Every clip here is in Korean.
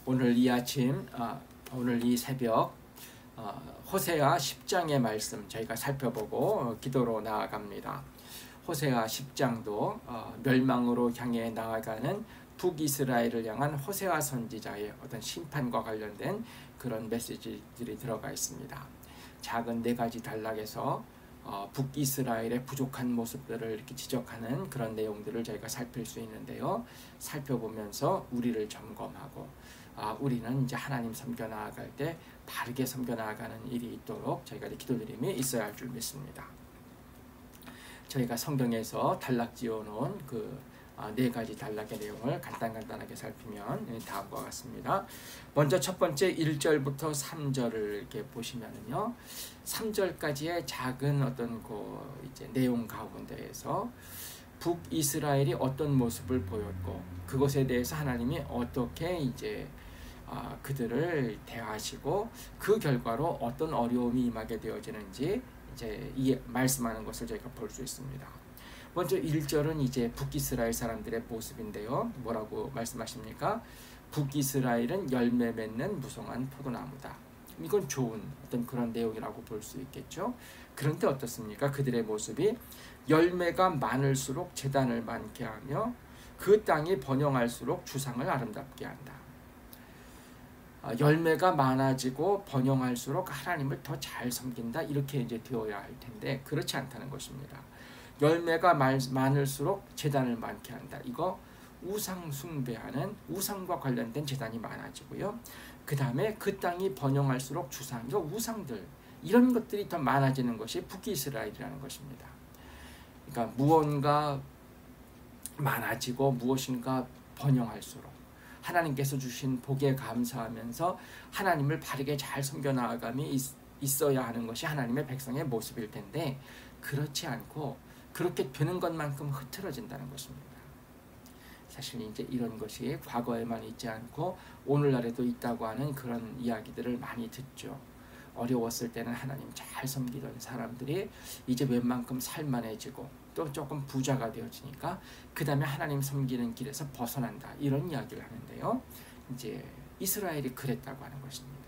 오늘 이 아침, 오늘 이 새벽 호세아 10장의 말씀 저희가 살펴보고 기도로 나아갑니다. 호세아 10장도 멸망으로 향해 나아가는 북이스라엘을 향한 호세아 선지자의 어떤 심판과 관련된 그런 메시지들이 들어가 있습니다. 작은 4가지 단락에서 북이스라엘의 부족한 모습들을 이렇게 지적하는 그런 내용들을 저희가 살필 수 있는데요. 살펴보면서 우리를 점검하고 우리는 이제 하나님 섬겨 나아갈 때 바르게 섬겨 나아가는 일이 있도록 저희가 기도드림이 있어야 할 줄 믿습니다. 저희가 성경에서 단락 지어놓은 그 4가지 단락의 내용을 간단하게 살피면 다음과 같습니다. 먼저 첫 번째 1절부터 3절을 이렇게 보시면은요, 3절까지의 작은 어떤 이제 내용 가운데에서 북이스라엘이 어떤 모습을 보였고 그것에 대해서 하나님이 어떻게 이제 그들을 대하시고 그 결과로 어떤 어려움이 임하게 되어지는지 이제 말씀하는 것을 저희가 볼 수 있습니다. 먼저 1절은 이제 북이스라엘 사람들의 모습인데요. 뭐라고 말씀하십니까? 북이스라엘은 열매 맺는 무성한 포도나무다. 이건 좋은 어떤 그런 내용이라고 볼 수 있겠죠. 그런데 어떻습니까? 그들의 모습이 열매가 많을수록 제단을 많게 하며 그 땅이 번영할수록 주상을 아름답게 한다. 열매가 많아지고 번영할수록 하나님을 더 잘 섬긴다, 이렇게 이제 되어야 할 텐데 그렇지 않다는 것입니다. 열매가 많을수록 제단을 많게 한다. 이거 우상 숭배하는 우상과 관련된 제단이 많아지고요. 그 다음에 그 땅이 번영할수록 주상, 이거 우상들, 이런 것들이 더 많아지는 것이 북이스라엘이라는 것입니다. 그러니까 무언가 많아지고 무엇인가 번영할수록 하나님께서 주신 복에 감사하면서 하나님을 바르게 잘 섬겨 나아감이 있어야 하는 것이 하나님의 백성의 모습일 텐데 그렇지 않고 그렇게 되는 것만큼 흐트러진다는 것입니다. 사실 이제 이런 것이 과거에만 있지 않고 오늘날에도 있다고 하는 그런 이야기들을 많이 듣죠. 어려웠을 때는 하나님 잘 섬기던 사람들이 이제 웬만큼 살만해지고 또 조금 부자가 되어지니까 그 다음에 하나님 섬기는 길에서 벗어난다, 이런 이야기를 하는데요. 이제 이스라엘이 그랬다고 하는 것입니다.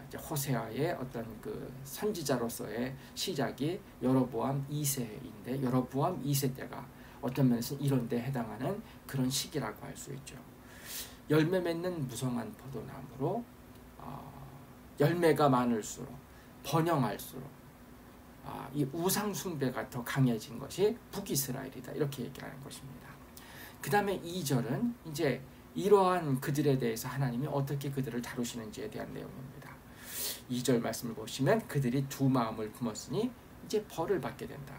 이제 호세아의 어떤 그 선지자로서의 시작이 여로보암 2세인데 여로보암 2세 때가 어떤 면에서 이런 데 해당하는 그런 시기라고 할 수 있죠. 열매 맺는 무성한 포도나무로 열매가 많을수록 번영할수록 이 우상 숭배가 더 강해진 것이 북이스라엘이다, 이렇게 얘기하는 것입니다. 그 다음에 2절은 이제 이러한 그들에 대해서 하나님이 어떻게 그들을 다루시는지에 대한 내용입니다. 2절 말씀을 보시면 그들이 두 마음을 품었으니 이제 벌을 받게 된다.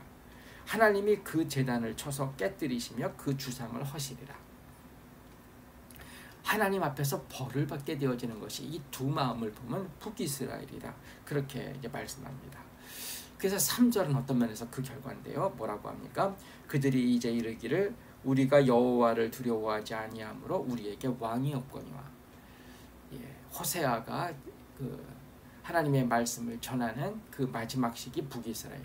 하나님이 그 제단을 쳐서 깨뜨리시며 그 주상을 허시리라. 하나님 앞에서 벌을 받게 되어지는 것이 이 두 마음을 품은 북이스라엘이다, 그렇게 이제 말씀합니다. 그래서 3절은 어떤 면에서 그 결과인데요. 뭐라고 합니까? 그들이 이제 이르기를 우리가 여호와를 두려워하지 아니하므로 우리에게 왕이 없거니와. 호세아가 그 하나님의 말씀을 전하는 그 마지막 시기 북이스라엘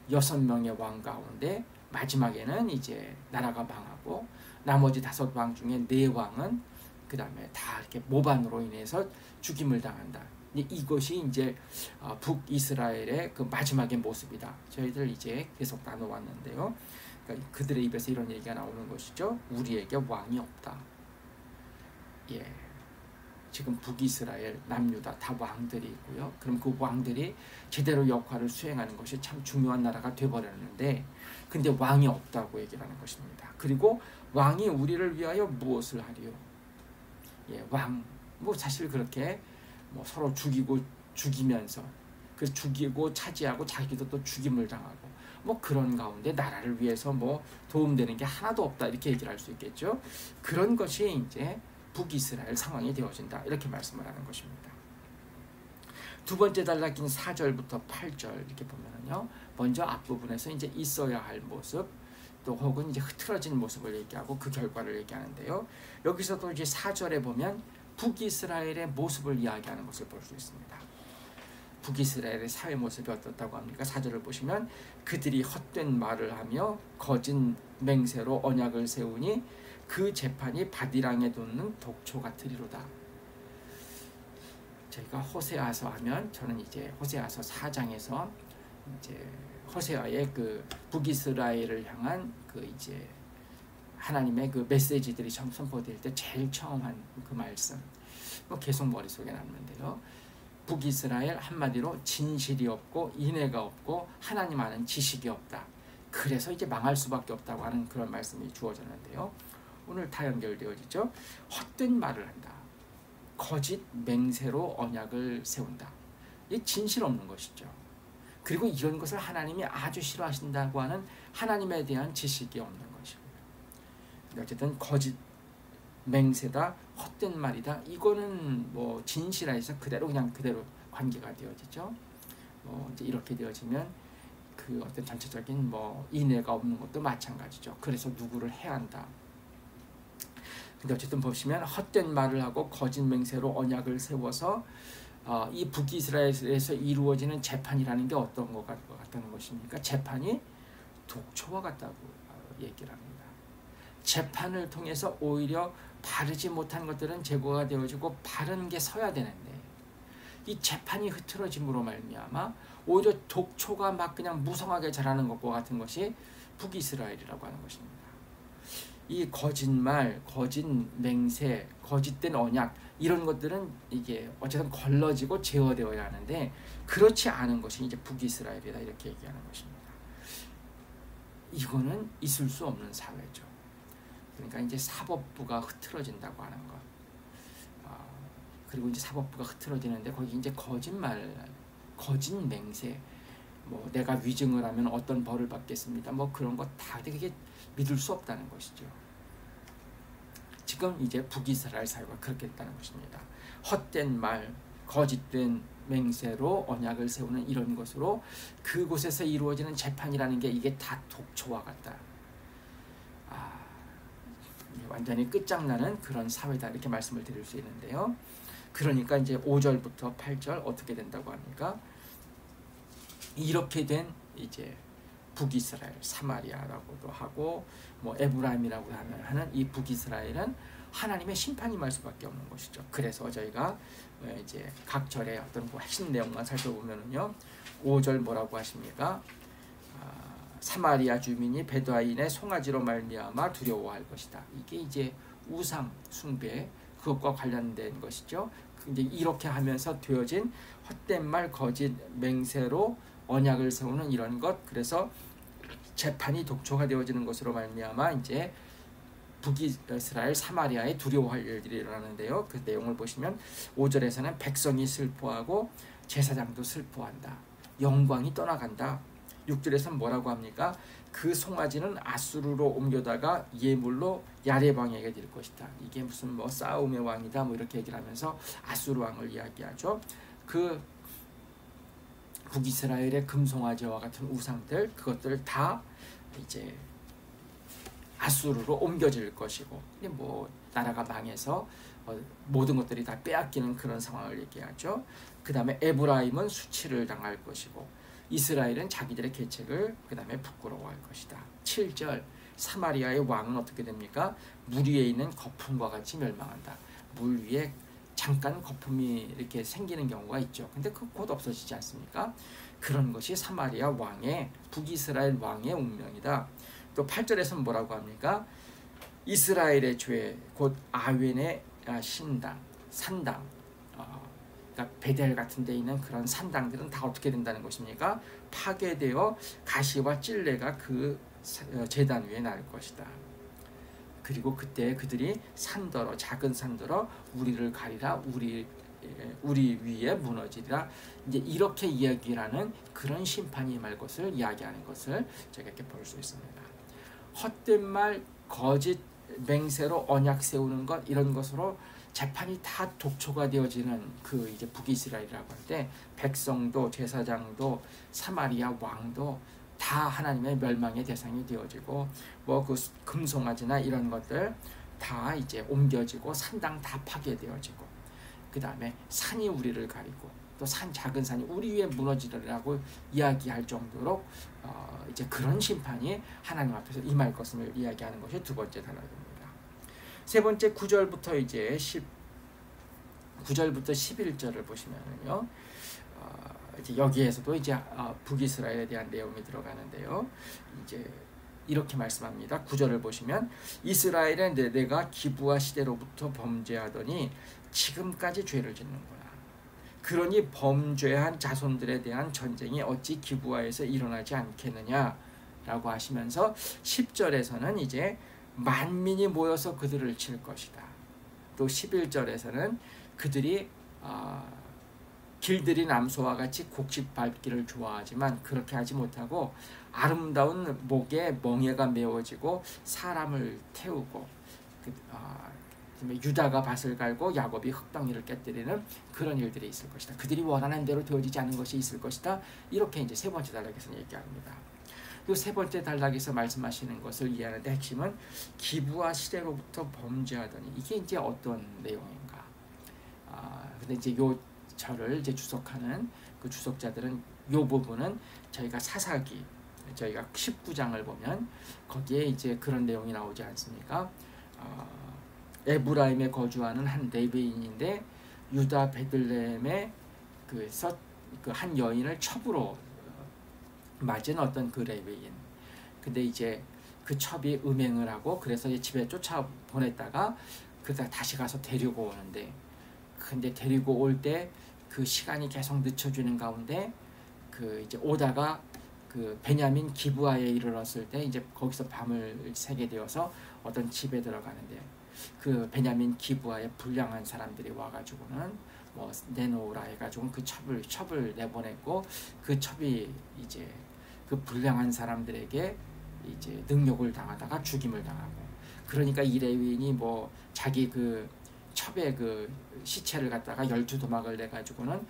6명의 왕 가운데 마지막에는 이제 나라가 망하고 나머지 5왕 중에 4왕은 그 다음에 다 이렇게 모반으로 인해서 죽임을 당한다. 이것이 이제 북이스라엘의 그 마지막의 모습이다. 저희들 이제 계속 나눠왔는데요. 그러니까 그들의 입에서 이런 얘기가 나오는 것이죠. 우리에게 왕이 없다. 지금 북이스라엘, 남유다 다 왕들이 있고요. 그럼 그 왕들이 제대로 역할을 수행하는 것이 참 중요한 나라가 되어버렸는데 근데 왕이 없다고 얘기를 하는 것입니다. 그리고 왕이 우리를 위하여 무엇을 하리요? 왕, 사실 그렇게 서로 죽이면서 그 죽이고 차지하고 자기도 또 죽임을 당하고 그런 가운데 나라를 위해서 도움되는 게 하나도 없다, 이렇게 얘기를 할 수 있겠죠. 그런 것이 이제 북이스라엘 상황이 되어진다, 이렇게 말씀을 하는 것입니다. 두 번째 단락인 4절부터 8절 이렇게 보면은요, 먼저 앞부분에서 이제 있어야 할 모습 또 혹은 이제 흐트러진 모습을 얘기하고 그 결과를 얘기하는데요. 여기서도 이제 4절에 보면 북이스라엘의 모습을 이야기하는 것을 볼 수 있습니다. 북이스라엘의 사회 모습이 어떻다고 합니까? 4절을 보시면 그들이 헛된 말을 하며 거짓 맹세로 언약을 세우니 그 재판이 바디랑에 돋는 독초 같으리로다. 저희가 호세아서 하면 저는 이제 호세아서 4장에서 이제 호세아의 그 북이스라엘을 향한 그 이제 하나님의 그 메시지들이 선포될 때 제일 처음 한 그 말씀 뭐 계속 머릿속에 남는데요. 북이스라엘 한마디로 진실이 없고 인애가 없고 하나님 아는 지식이 없다. 그래서 이제 망할 수밖에 없다고 하는 그런 말씀이 주어졌는데요. 오늘 다 연결되어지죠. 헛된 말을 한다. 거짓 맹세로 언약을 세운다. 이게 진실 없는 것이죠. 그리고 이런 것을 하나님이 아주 싫어하신다고 하는 하나님에 대한 지식이 없는 것이고요. 어쨌든 거짓 맹세다, 헛된 말이다. 이거는 뭐 진실에서 그대로 그냥 그대로 관계가 되어지죠. 이제 이렇게 되어지면 그 어떤 전체적인 뭐 인애가 없는 것도 마찬가지죠. 그래서 누구를 해야 한다. 근데 어쨌든 보시면 헛된 말을 하고 거짓 맹세로 언약을 세워서 이 북이스라엘에서 이루어지는 재판이라는 게 어떤 것 같다는 것입니까? 재판이 독초와 같다고 얘기를 합니다. 재판을 통해서 오히려 바르지 못한 것들은 제거가 되어지고 바른 게 서야 되는데 이 재판이 흐트러짐으로 말미암아 오히려 독초가 막 그냥 무성하게 자라는 것과 같은 것이 북이스라엘이라고 하는 것입니다. 이 거짓말, 거짓 맹세, 거짓된 언약 이런 것들은 이게 어쨌든 걸러지고 제어되어야 하는데 그렇지 않은 것이 이제 북이스라엘이다 이렇게 얘기하는 것입니다. 이거는 있을 수 없는 사회죠. 그러니까 이제 사법부가 흐트러진다고 하는 것. 그리고 이제 사법부가 흐트러지는데 거기 이제 거짓말, 거짓 맹세, 뭐 내가 위증을 하면 어떤 벌을 받겠습니다. 뭐 그런 것 다 그게 믿을 수 없다는 것이죠. 지금 이제 북이스라엘 사회가 그렇게 됐다는 것입니다. 헛된 말, 거짓된 맹세로 언약을 세우는 이런 것으로 그곳에서 이루어지는 재판이라는 게 이게 다 독초와 같다. 완전히 끝장나는 그런 사회다 이렇게 말씀을 드릴 수 있는데요. 그러니까 이제 5절부터 8절 어떻게 된다고 합니까? 이렇게 된 이제 북이스라엘, 사마리아라고도 하고 뭐 에브라임이라고 하는 이 북이스라엘은 하나님의 심판이 임할 수밖에 없는 것이죠. 그래서 저희가 이제 각 절의 어떤 핵심 내용만 살펴보면요, 5절 뭐라고 하십니까? 사마리아 주민이 베두아인의 송아지로 말미암아 두려워할 것이다. 이게 이제 우상 숭배 그것과 관련된 것이죠. 이제 이렇게 하면서 되어진 헛된 말, 거짓 맹세로 언약을 세우는 이런 것. 그래서 재판이 독초가 되어지는 것으로 말미암아 이제 북이스라엘 사마리아에 두려워할 일들이 일어나는데요. 그 내용을 보시면 5절에서는 백성이 슬퍼하고 제사장도 슬퍼한다. 영광이 떠나간다. 6절에서는 뭐라고 합니까? 그 송아지는 아수르로 옮겨다가 예물로 야레방에게 드릴 것이다. 이게 무슨 뭐 싸움의 왕이다 뭐 이렇게 얘기를 하면서 아수르 왕을 이야기하죠. 그 북이스라엘의 금송아지와 같은 우상들 그것들을 다 이제 아수르로 옮겨질 것이고, 뭐 나라가 망해서 모든 것들이 다 빼앗기는 그런 상황을 얘기하죠. 그 다음에 에브라임은 수치를 당할 것이고 이스라엘은 자기들의 계책을 그 다음에 부끄러워할 것이다. 7절 사마리아의 왕은 어떻게 됩니까? 물 위에 있는 거품과 같이 멸망한다. 물 위에 잠깐 거품이 이렇게 생기는 경우가 있죠. 근데 그 곧 없어지지 않습니까? 그런 것이 사마리아 왕의 북이스라엘 왕의 운명이다. 또 8절에서는 뭐라고 합니까? 이스라엘의 죄 곧 아웬의 신당, 산당, 그러니까 베델 같은 데 있는 그런 산당들은 다 어떻게 된다는 것입니까? 파괴되어 가시와 찔레가 그 제단 위에 날 것이다. 그리고 그때 그들이 산더러, 작은 산더러 우리를 가리라, 우리 위에 무너지리라. 이제 이렇게 이야기하는 그런 심판이 임할 것을 이야기하는 것을 제가 이렇게 볼 수 있습니다. 헛된 말, 거짓 맹세로 언약 세우는 것 이런 것으로 재판이 다 독초가 되어지는 그 이제 북이스라엘이라고 할 때 백성도 제사장도 사마리아 왕도 다 하나님의 멸망의 대상이 되어지고 뭐 그 금송아지나 이런 것들 다 이제 옮겨지고 산당 다 파괴되어지고 그 다음에 산이 우리를 가리고 또 작은 산이 우리 위에 무너지리라고 이야기할 정도로 이제 그런 심판이 하나님 앞에서 임할 것을 이야기하는 것이 두 번째 단락입니다. 세 번째 9절부터 이제 9절부터 11절을 보시면은요. 이제 여기에서도 이제 북이스라엘에 대한 내용이 들어가는데요. 이제 이렇게 말씀합니다. 9절을 보시면 이스라엘은 내가 기브아 시대로부터 범죄하더니 지금까지 죄를 짓는구나. 그러니 범죄한 자손들에 대한 전쟁이 어찌 기브아에서 일어나지 않겠느냐 라고 하시면서 10절에서는 이제 만민이 모여서 그들을 칠 것이다. 또 11절에서는 그들이 길들이 남소와 같이 곡식 밟기를 좋아하지만 그렇게 하지 못하고 아름다운 목에 멍에가 메워지고 사람을 태우고 유다가 밭을 갈고 야곱이 흙덩이를 깨뜨리는 그런 일들이 있을 것이다. 그들이 원하는 대로 되어지지 않은 것이 있을 것이다. 이렇게 이제 세 번째 단락에서 얘기합니다. 이 세 번째 단락에서 말씀하시는 것을 이해하는데 핵심은 기브아 시대로부터 범죄하더니 이게 이제 어떤 내용인가? 근데 이제 요 절을 이제 주석하는 그 주석자들은 요 부분은 저희가 사사기 저희가 19장을 보면 거기에 이제 그런 내용이 나오지 않습니까? 에브라임에 거주하는 한 레위인인데 유다 베들레헴에 그 한 여인을 첩으로 맞은 어떤 그 레위인. 근데 이제 그 첩이 음행을 하고 그래서 집에 쫓아 보냈다가 그다 다시 가서 데리고 오는데 근데 데리고 올 때 그 시간이 계속 늦춰지는 가운데 그 이제 오다가 그 베냐민 기브아에 이르렀을 때 이제 거기서 밤을 새게 되어서 어떤 집에 들어가는데 그 베냐민 기브아에 불량한 사람들이 와가지고는 뭐 내놓으라 해가지고 그 첩을 내보냈고 그 첩이 이제 그 불량한 사람들에게 이제 능욕을 당하다가 죽임을 당하고 그러니까 이 레위인이 뭐 자기 그 첩의 그 시체를 갖다가 12도막을 내가지고는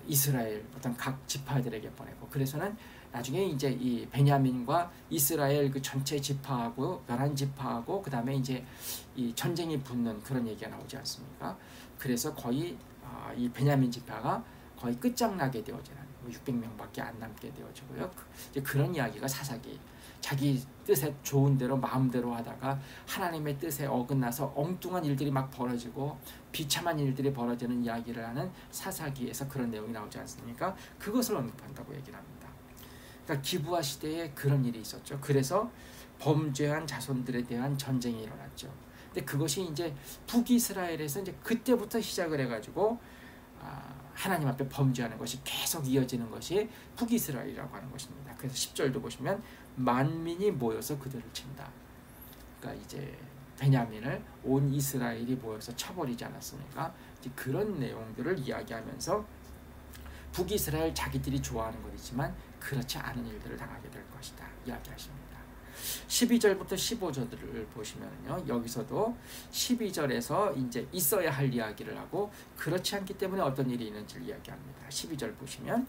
이스라엘 어떤 각 지파들에게 보내고 그래서는 나중에 이제 이 베냐민과 이스라엘 그 전체 지파하고 11지파하고 그 다음에 이제 이 전쟁이 붙는 그런 얘기가 나오지 않습니까? 그래서 거의 이 베냐민 지파가 거의 끝장나게 되어지는 600명밖에 안 남게 되어지고요. 이제 그런 이야기가 사사기. 자기 뜻에 좋은 대로 마음대로 하다가 하나님의 뜻에 어긋나서 엉뚱한 일들이 막 벌어지고 비참한 일들이 벌어지는 이야기를 하는 사사기에서 그런 내용이 나오지 않습니까? 그것을 언급한다고 얘기를 합니다. 그러니까 기브아 시대에 그런 일이 있었죠. 그래서 범죄한 자손들에 대한 전쟁이 일어났죠. 근데 그것이 이제 북이스라엘에서 이제 그때부터 시작을 해가지고 하나님 앞에 범죄하는 것이 계속 이어지는 것이 북이스라엘이라고 하는 것입니다. 그래서 10절도 보시면 만민이 모여서 그들을 친다. 그러니까 이제 베냐민을 온 이스라엘이 모여서 쳐버리지 않았습니까? 이제 그런 내용들을 이야기하면서 북이스라엘 자기들이 좋아하는 것이지만 그렇지 않은 일들을 당하게 될 것이다. 이야기하십니다. 12절부터 15절을 보시면요. 여기서도 12절에서 이제 있어야 할 이야기를 하고 그렇지 않기 때문에 어떤 일이 있는지를 이야기합니다. 12절 보시면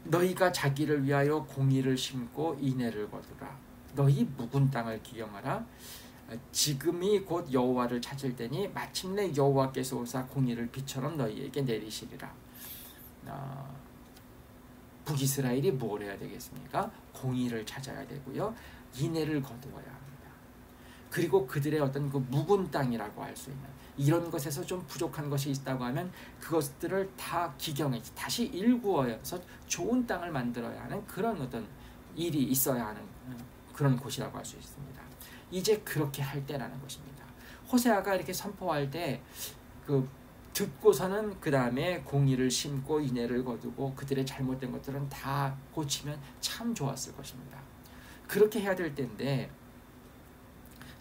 너희가 자기를 위하여 공의를 심고 인애를 거두라. 너희 묵은 땅을 기경하라. 지금이 곧 여호와를 찾을 때니 마침내 여호와께서 오사 공의를 비처럼 너희에게 내리시리라. 북이스라엘이 뭘 해야 되겠습니까? 공의를 찾아야 되고요. 인애를 거두어야 합니다. 그리고 그들의 어떤 그 묵은 땅이라고 할 수 있는 이런 것에서 좀 부족한 것이 있다고 하면 그것들을 다 기경해 다시 일구어서 좋은 땅을 만들어야 하는 그런 어떤 일이 있어야 하는 그런 곳이라고 할 수 있습니다. 이제 그렇게 할 때라는 것입니다. 호세아가 이렇게 선포할 때 그 듣고서는 그 다음에 공의를 심고 인애를 거두고 그들의 잘못된 것들은 다 고치면 참 좋았을 것입니다. 그렇게 해야 될 때인데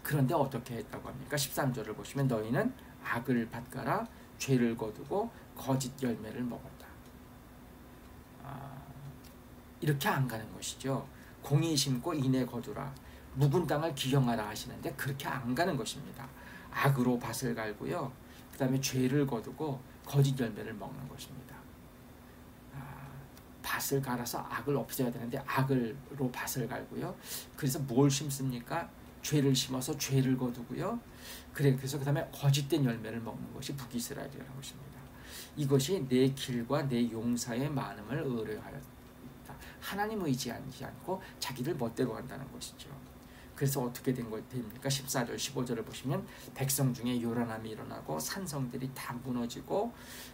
그런데 어떻게 했다고 합니까? 13절을 보시면 너희는 악을 밭가라 죄를 거두고 거짓 열매를 먹었다. 이렇게 안 가는 것이죠. 공의 심고 인애 거두라 묵은 땅을 기경하라 하시는데 그렇게 안 가는 것입니다. 악으로 밭을 갈고요. 그 다음에 죄를 거두고 거짓 열매를 먹는 것입니다. 밭을 갈아서 악을 없애야 되는데 악으로 밭을 갈고요. 그래서 뭘 심습니까? 죄를 심어서 죄를 거두고요. 그래서 그 다음에 거짓된 열매를 먹는 것이 북이스라엘이라는 것입니다. 이것이 내 길과 내 용사의 많음을 의뢰하였다. 하나님 의지하지 않고 자기들 멋대로 간다는 것이죠. 그래서 어떻게 된 거 됩니까? 14절 15절을 보시면 백성 중에 요란함이 일어나고 산성들이 다 무너지고,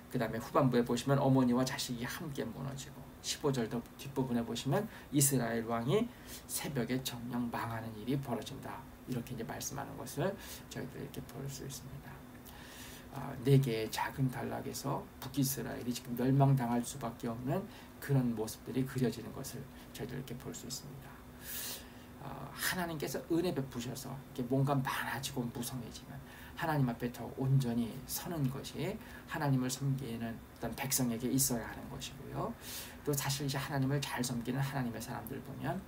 그 다음에 후반부에 보시면 어머니와 자식이 함께 무너지고, 15절 더 뒷부분에 보시면 이스라엘 왕이 새벽에 정령 망하는 일이 벌어진다. 이렇게 이제 말씀하는 것을 저희들 이렇게 볼 수 있습니다. 4개의 작은 단락에서 북이스라엘이 지금 멸망당할 수밖에 없는 그런 모습들이 그려지는 것을 저희들 이렇게 볼 수 있습니다. 하나님께서 은혜 베푸셔서 이렇게 뭔가 많아지고 무성해지면 하나님 앞에 더 온전히 서는 것이 하나님을 섬기는 어떤 백성에게 있어야 하는 것이고요. 또 사실 이제 하나님을 잘 섬기는 하나님의 사람들 보면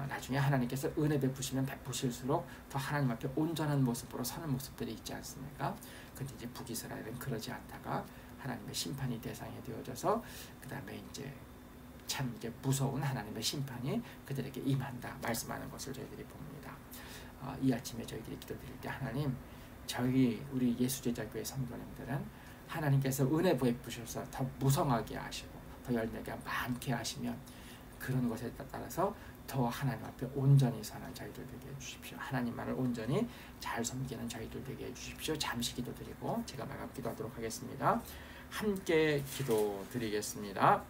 나중에 하나님께서 은혜 베푸시면 베푸실수록 더 하나님 앞에 온전한 모습으로 서는 모습들이 있지 않습니까? 근데 이제 북이스라엘은 그러지 않다가 하나님의 심판이 대상이 되어져서 그 다음에 이제 참 이제 무서운 하나님의 심판이 그들에게 임한다 말씀하는 것을 저희들이 봅니다. 이 아침에 저희들이 기도드릴 때 하나님, 우리 예수제자교회 성도님들은 하나님께서 은혜 베푸셔서 더 무성하게 하시고 더 열매가 많게 하시면 그런 것에 따라서 더 하나님 앞에 온전히 사는 저희들 되게 해주십시오. 하나님만을 온전히 잘 섬기는 저희들 되게 해주십시오. 잠시 기도드리고 제가 마감 기도하도록 하겠습니다. 함께 기도드리겠습니다.